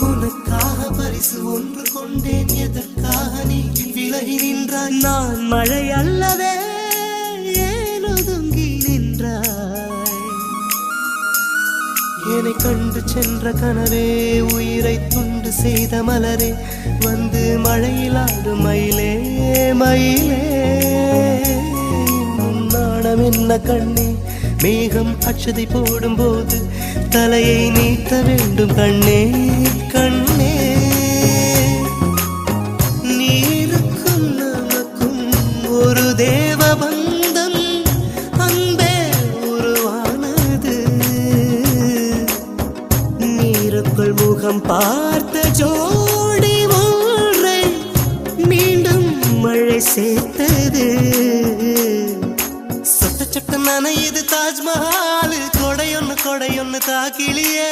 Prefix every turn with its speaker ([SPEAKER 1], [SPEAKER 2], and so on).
[SPEAKER 1] உனக்காக பரிசு ஒன்று கொண்டேன், எதற்காக நீ விலகி நின்றாய்? நான் மழை அல்லவே, ஏன் ஒதுங்கி நின்றாய்? என்னை கண்டு சென்ற கனவே, உயிரை துண்டு செய்த மலரே, வந்து மழையில் ஆடும் மயிலே மயிலே. நாணம் என்ன கண்ணே, மேகம் அச்சதை போடும் போது தலையை நீட்ட வேண்டும் கண்ணே கண்ணே. நீருக்கும் நமக்கும் ஒரு தேவ பந்தம் அன்பே உருவானது. நீருக்குள் முகம் பார்த்த ஜோடி ஒன்றை மீண்டும் மழை சேர்த்தது. சொட்ட சொட்ட நனையுது தாஜ்மஹால், கொடையொன்னு தாக்கிலியே.